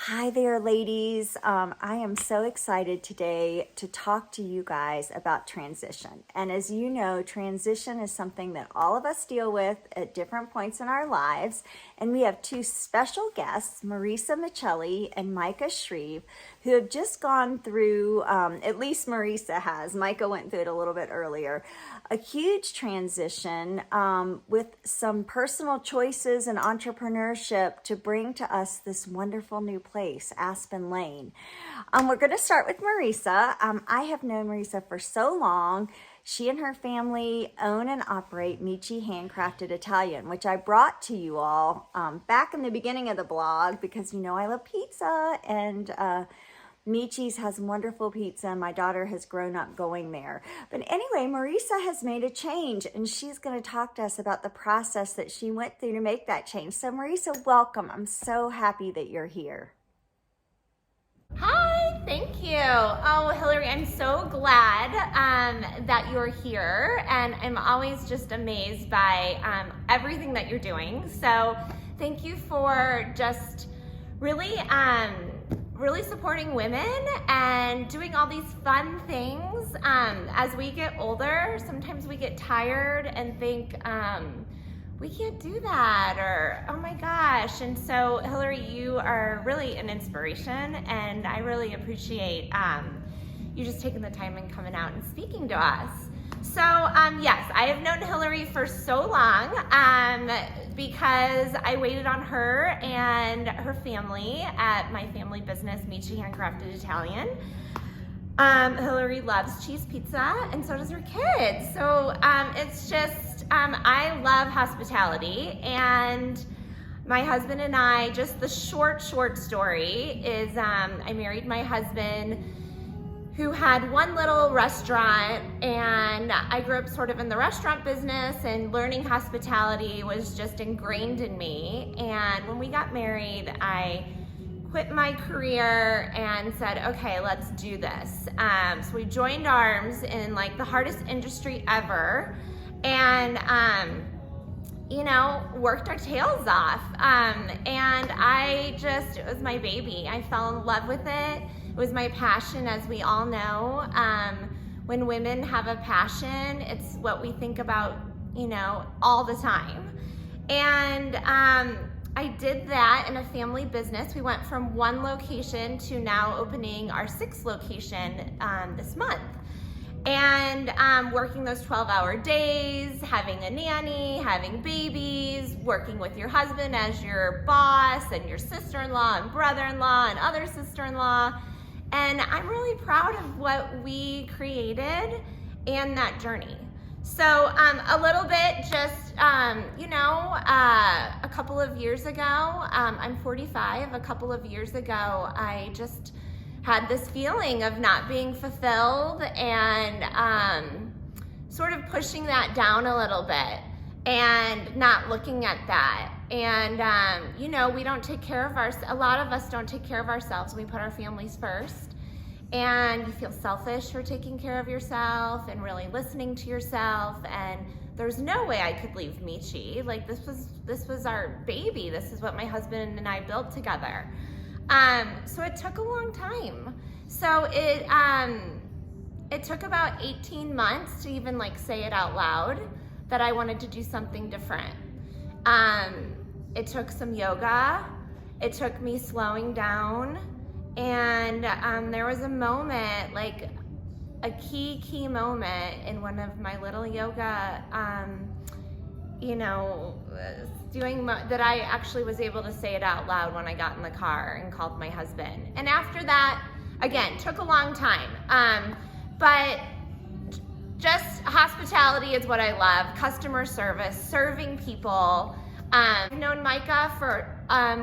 Hi there, ladies. I am so excited today to talk to you guys about transition. And as you know, transition is something that all of us deal with at different points in our lives. And we have two special guests, Marissa Michelli and Micah Shreve, who have just gone through, at least Marissa has, Micah went through it a little bit earlier, a huge transition with some personal choices and entrepreneurship to bring to us this wonderful new place, Aspen Lane. We're going to start with Marissa. I have known Marissa for so long. She and her family own and operate Mika Handcrafted Italian, which I brought to you all back in the beginning of the blog because you know I love pizza, and Michi's has wonderful pizza, and my daughter has grown up going there. But anyway, Marissa has made a change, and she's going to talk to us about the process that she went through to make that change. So Marissa, welcome. I'm so happy that you're here. Hi, thank you. Oh, Hillary, I'm so glad that you're here, and I'm always just amazed by everything that you're doing. So thank you for just really supporting women and doing all these fun things. As we get older, sometimes we get tired and think, we can't do that, or oh my gosh. And so Hillary, you are really an inspiration, and I really appreciate you just taking the time and coming out and speaking to us. So yes, I have known Hillary for so long because I waited on her and her family at my family business, Mika Handcrafted Italian. Hillary loves cheese pizza, and so does her kids. So it's just, I love hospitality, and my husband and I, just the short story is I married my husband who had one little restaurant, and I grew up sort of in the restaurant business, and learning hospitality was just ingrained in me. And when we got married, I quit my career and said, okay, let's do this. So we joined arms in like the hardest industry ever, and worked our tails off. And it was my baby. I fell in love with it. It was my passion, as we all know. When women have a passion, it's what we think about, all the time. And I did that in a family business. We went from one location to now opening our 6th location this month. And working those 12-hour days, having a nanny, having babies, working with your husband as your boss, and your sister-in-law and brother-in-law and other sister-in-law. And I'm really proud of what we created and that journey. So a little bit just, a couple of years ago, I'm 45, a couple of years ago, I just had this feeling of not being fulfilled, and sort of pushing that down a little bit and not looking at that. And, we don't take care of a lot of us don't take care of ourselves. We put our families first. And you feel selfish for taking care of yourself and really listening to yourself. And there's no way I could leave Michi. Like this was our baby. This is what my husband and I built together. So it took a long time. So it took about 18 months to even say it out loud that I wanted to do something different. It took some yoga. It took me slowing down. And there was a moment, a key moment in one of my little yoga, that I actually was able to say it out loud when I got in the car and called my husband. And after that, again, took a long time. But just hospitality is what I love. Customer service, serving people. I've known Micah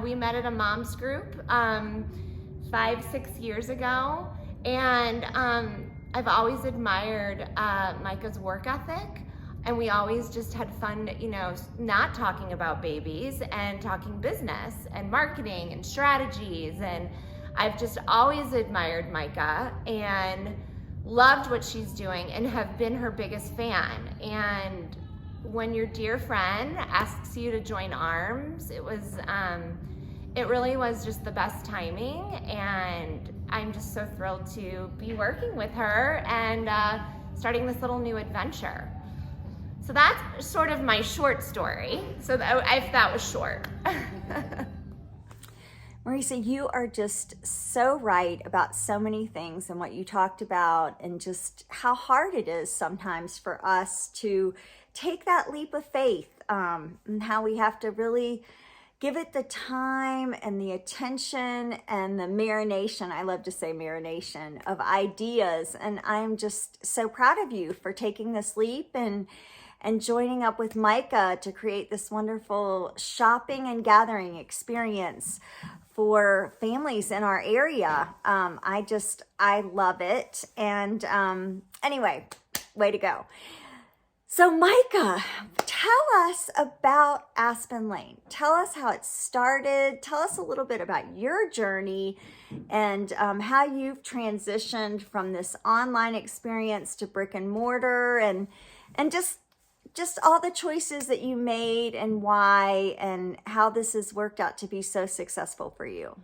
we met at a mom's group 5-6 years ago, and I've always admired Micah's work ethic, and we always just had fun, not talking about babies and talking business and marketing and strategies. And I've just always admired Micah and loved what she's doing and have been her biggest fan. And when your dear friend asks you to join arms, it it really was just the best timing, and I'm just so thrilled to be working with her and starting this little new adventure. So that's sort of my short story. So if that was short. Marissa, you are just so right about so many things and what you talked about, and just how hard it is sometimes for us to take that leap of faith, and how we have to really give it the time and the attention and the marination. I love to say marination of ideas. And I'm just so proud of you for taking this leap and joining up with Mika to create this wonderful shopping and gathering experience for families in our area. I love it. And anyway, way to go. So Mika, tell us about Aspen Lane. Tell us how it started. Tell us a little bit about your journey and how you've transitioned from this online experience to brick and mortar, and just all the choices that you made and why, and how this has worked out to be so successful for you.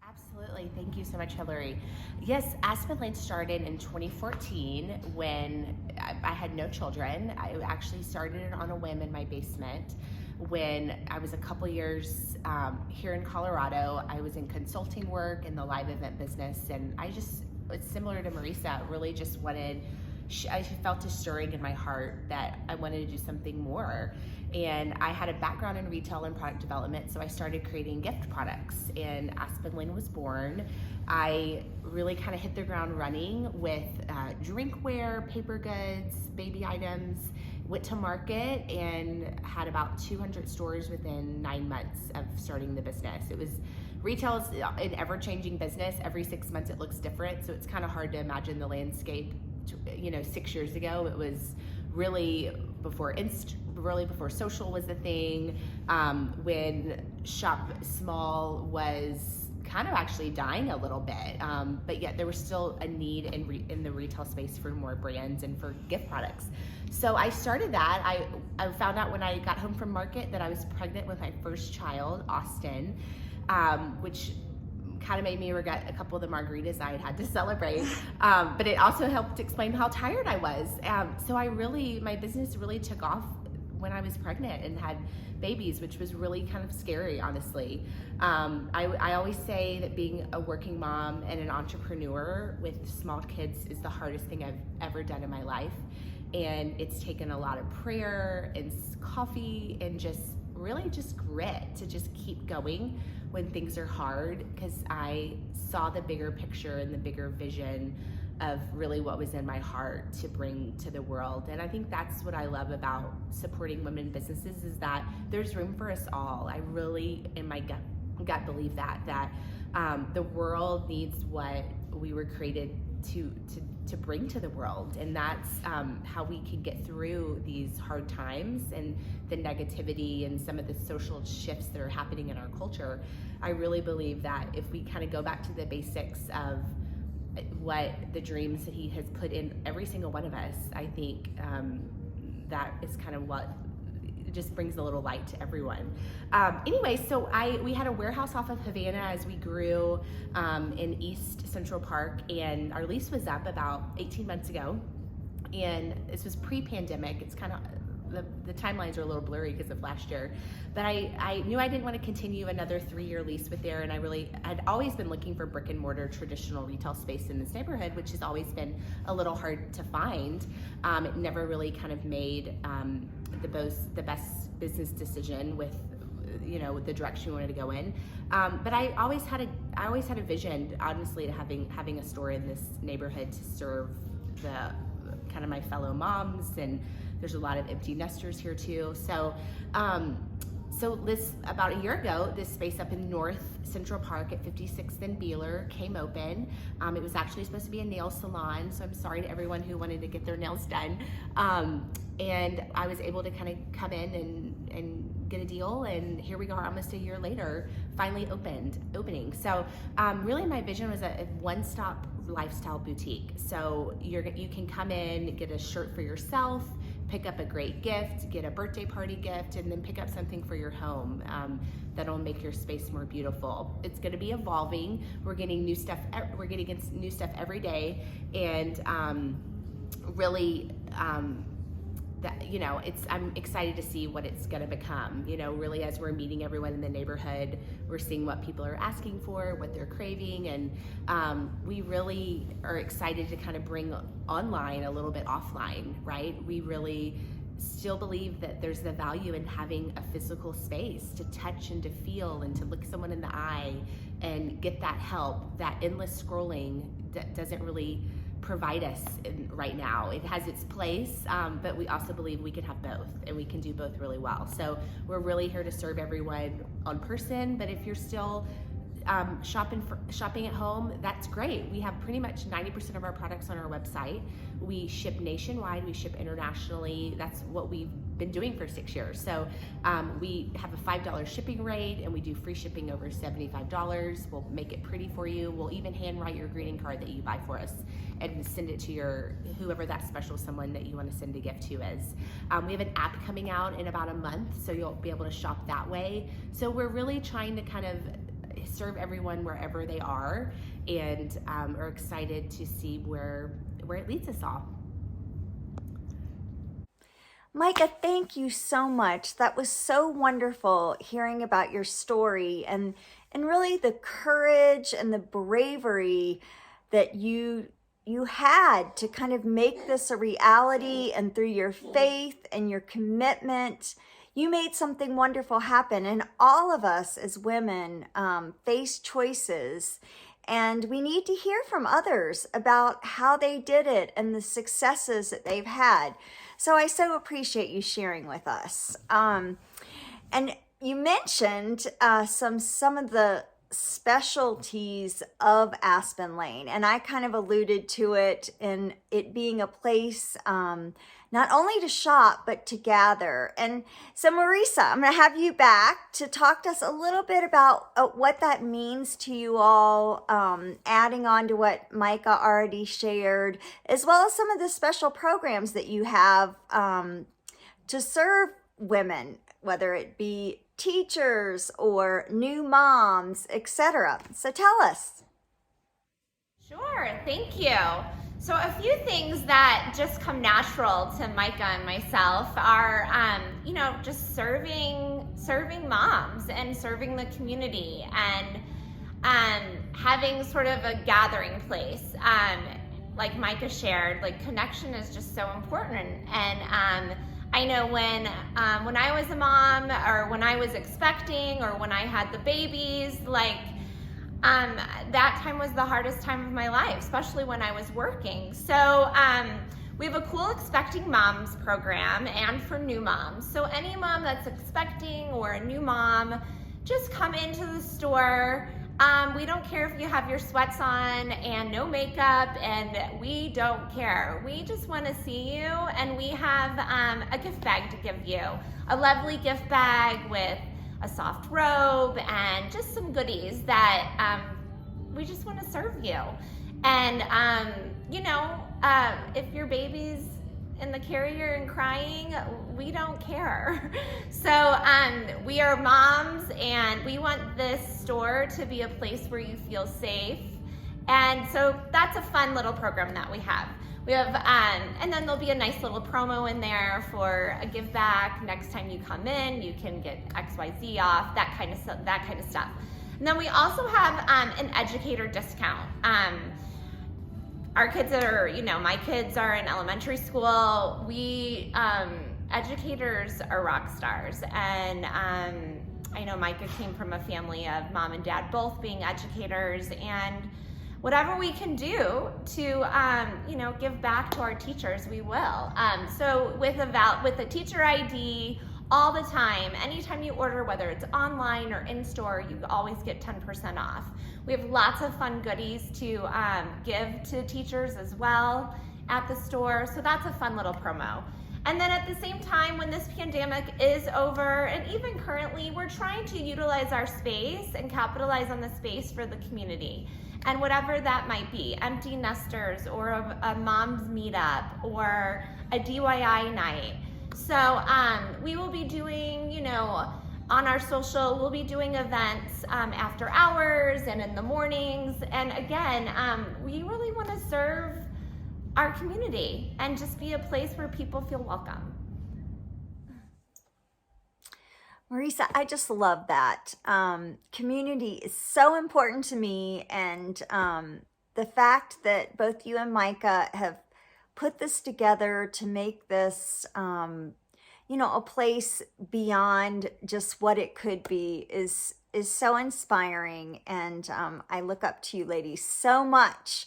Absolutely. Thank you so much, Hillary. Yes, Aspen Lane started in 2014 when I had no children. I actually started it on a whim in my basement when I was a couple years here in Colorado. I was in consulting work in the live event business, and it's similar to Marissa, really just wanted, I felt a stirring in my heart that I wanted to do something more. And I had a background in retail and product development, so I started creating gift products, and Aspen Lane was born. I really kind of hit the ground running with drinkware, paper goods, baby items, went to market and had about 200 stores within 9 months of starting the business. Retail is an ever-changing business. Every 6 months it looks different, so it's kind of hard to imagine the landscape. 6 years ago, it was really before social was a thing, when shop small was kind of actually dying a little bit, but yet there was still a need in the retail space for more brands and for gift products. So I started that. I found out when I got home from market that I was pregnant with my first child, Austin, which kind of made me regret a couple of the margaritas I had to celebrate, but it also helped explain how tired I was. So my business really took off when I was pregnant and had babies, which was really kind of scary, honestly. I always say that being a working mom and an entrepreneur with small kids is the hardest thing I've ever done in my life. And it's taken a lot of prayer and coffee and just grit to just keep going when things are hard, because I saw the bigger picture and the bigger vision of really what was in my heart to bring to the world. And I think that's what I love about supporting women businesses, is that there's room for us all. I really, in my gut believe that the world needs what we were created to bring to the world, and that's how we can get through these hard times and the negativity and some of the social shifts that are happening in our culture. I really believe that if we kind of go back to the basics of what the dreams that he has put in every single one of us, I think that is kind of what just brings a little light to everyone. Anyway, so we had a warehouse off of Havana as we grew in East Central Park, and our lease was up about 18 months ago. And this was pre-pandemic. It's kind of, the timelines are a little blurry because of last year, but I knew I didn't want to continue another 3-year lease with there, and I'd always been looking for brick and mortar traditional retail space in this neighborhood, which has always been a little hard to find. It never really kind of made the best business decision with the direction we wanted to go in. But I always had a vision, honestly, to having a store in this neighborhood to serve the kind of my fellow moms, and there's a lot of empty nesters here too. So this, about a year ago, this space up in North Central Park at 56th and Beeler came open. It was actually supposed to be a nail salon, so I'm sorry to everyone who wanted to get their nails done. And I was able to kind of come in and get a deal, and here we are almost a year later, finally opening. So really my vision was a one-stop lifestyle boutique. So you can come in, get a shirt for yourself, pick up a great gift, get a birthday party gift, and then pick up something for your home that'll make your space more beautiful. It's going to be evolving. We're getting new stuff. We're getting new stuff every day, and really. That, you know, I'm excited to see what it's going to become. You know, really, as we're meeting everyone in the neighborhood, we're seeing what people are asking for, what they're craving, and we really are excited to kind of bring online a little bit offline, right? We really still believe that there's the value in having a physical space to touch and to feel and to look someone in the eye and get that help. That endless scrolling doesn't really provide us right now. It has its place, but we also believe we can have both, and we can do both really well. So we're really here to serve everyone on person, but if you're still shopping at home, that's great. We have pretty much 90% of our products on our website. We ship nationwide, we ship internationally. That's what we've been doing for 6 years. So we have a $5 shipping rate, and we do free shipping over $75. We'll make it pretty for you. We'll even handwrite your greeting card that you buy for us and send it to your whoever that special someone that you want to send a gift to is. We have an app coming out in about a month, so you'll be able to shop that way. So we're really trying to kind of serve everyone wherever they are, and are excited to see where it leads us all. Micah, thank you so much. That was so wonderful hearing about your story and really the courage and the bravery that you had to kind of make this a reality, and through your faith and your commitment, you made something wonderful happen. And all of us as women face choices, and we need to hear from others about how they did it and the successes that they've had. So I so appreciate you sharing with us. And you mentioned some of the specialties of Aspen Lane, and I kind of alluded to it in it being a place not only to shop, but to gather. And so Marissa, I'm going to have you back to talk to us a little bit about what that means to you all, adding on to what Micah already shared, as well as some of the special programs that you have to serve women, whether it be teachers or new moms, etc. So tell us. Sure, thank you. So a few things that just come natural to Micah and myself are, just serving moms and serving the community, and having sort of a gathering place. Like Micah shared, like connection is just so important. And I know when I was a mom, or when I was expecting, or when I had the babies, that time was the hardest time of my life, especially when I was working. So we have a cool Expecting Moms program, and for new moms. So any mom that's expecting or a new mom, just come into the store. We don't care if you have your sweats on and no makeup, and we don't care. We just want to see you, and we have a gift bag to give you. A lovely gift bag with a soft robe and just some goodies that we just want to serve you. And if your baby's in the carrier and crying, we don't care. So we are moms, and we want this store to be a place where you feel safe. And so that's a fun little program that we have. We have, and then there'll be a nice little promo in there for a give back. Next time you come in, you can get XYZ off, that kind of stuff. And then we also have an educator discount. Our kids are, my kids are in elementary school. We, educators are rock stars. And I know Micah came from a family of mom and dad both being educators, and whatever we can do to, give back to our teachers, we will. So with a teacher ID all the time, anytime you order, whether it's online or in store, you always get 10% off. We have lots of fun goodies to give to teachers as well at the store. So that's a fun little promo. And then at the same time, when this pandemic is over, and even currently, we're trying to utilize our space and capitalize on the space for the community. And whatever that might be, empty nesters or a mom's meetup or a DIY night. So we will be doing, on our social, we'll be doing events after hours and in the mornings. And again, we really want to serve our community and just be a place where people feel welcome. Marissa, I just love that. Community is so important to me, and the fact that both you and Mika have put this together to make this, a place beyond just what it could be is so inspiring, and I look up to you ladies so much.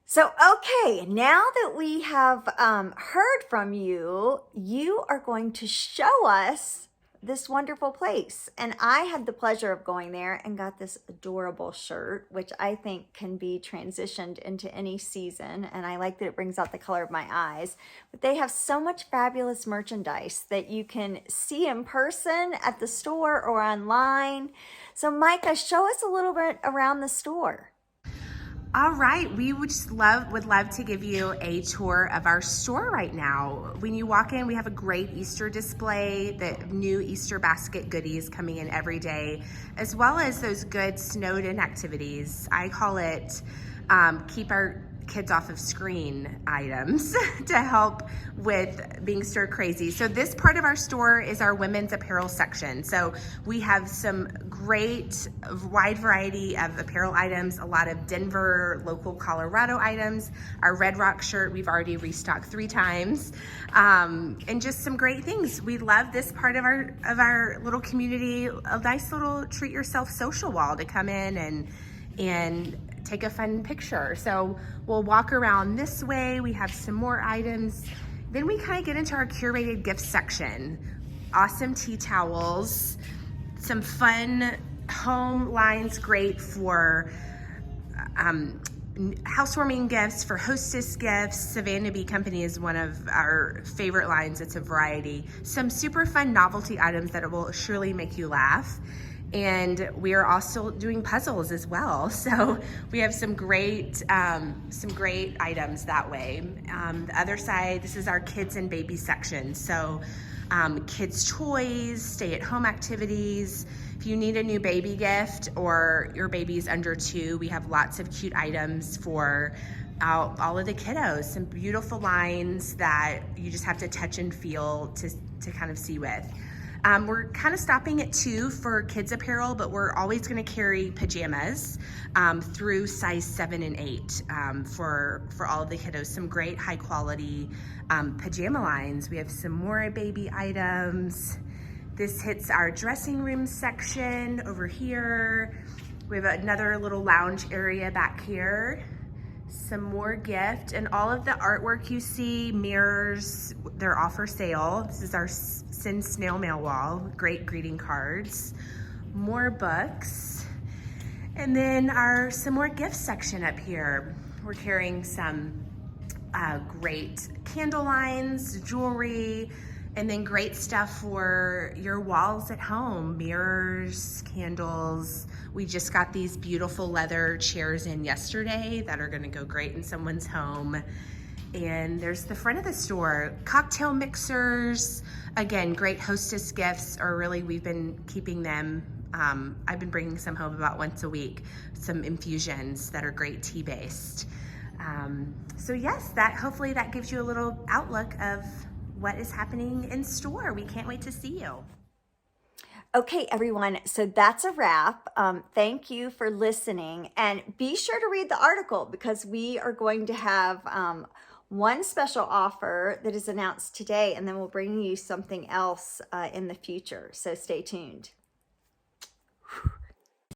So, okay, now that we have heard from you, you are going to show us this wonderful place. And I had the pleasure of going there and got this adorable shirt, which I think can be transitioned into any season. And I like that it brings out the color of my eyes. But they have so much fabulous merchandise that you can see in person at the store or online. So Mika, show us a little bit around the store. All right, we would love to give you a tour of our store right now. When you walk in, we have a great Easter display, the new Easter basket goodies coming in every day, as well as those good snowed-in activities. I call it keep our kids off of screen items to help with being stir crazy. So this part of our store is our women's apparel section. So we have some great wide variety of apparel items, a lot of Denver, local Colorado items. Our Red Rock shirt, we've already restocked 3 times. And just some great things. We love this part of our little community, a nice little treat yourself social wall to come in and take a fun picture. So we'll walk around this way. We have some more items. Then we kind of get into our curated gift section. Awesome tea towels, some fun home lines, great for housewarming gifts, for hostess gifts. Savannah Bee Company is one of our favorite lines. It's a variety. Some super fun novelty items that will surely make you laugh. And we are also doing puzzles as well. So we have some great items that way. The other side, this is our kids and baby section. So kids' toys, stay-at-home activities. If you need a new baby gift or your baby's under 2, we have lots of cute items for all of the kiddos. Some beautiful lines that you just have to touch and feel to kind of see with. We're kind of stopping at 2 for kids apparel, but we're always going to carry pajamas through size 7 and 8 for all of the kiddos. Some great high quality pajama lines. We have some more baby items. This hits our dressing room section over here. We have another little lounge area back here. Some more gift, and all of the artwork you see, mirrors, they're all for sale. This is our Send snail mail wall, great greeting cards, more books, and then some more gift section up here. We're carrying some great candle lines, jewelry, and then great stuff for your walls at home, mirrors, candles. We just got these beautiful leather chairs in yesterday that are gonna go great in someone's home. And there's the front of the store, cocktail mixers. Again, great hostess gifts, or really we've been keeping them. I've been bringing some home about once a week, some infusions that are great tea-based. So yes, hopefully that gives you a little outlook of what is happening in store. We can't wait to see you. Okay, everyone, so that's a wrap. Thank you for listening, and be sure to read the article because we are going to have one special offer that is announced today, and then we'll bring you something else in the future. So stay tuned. Whew.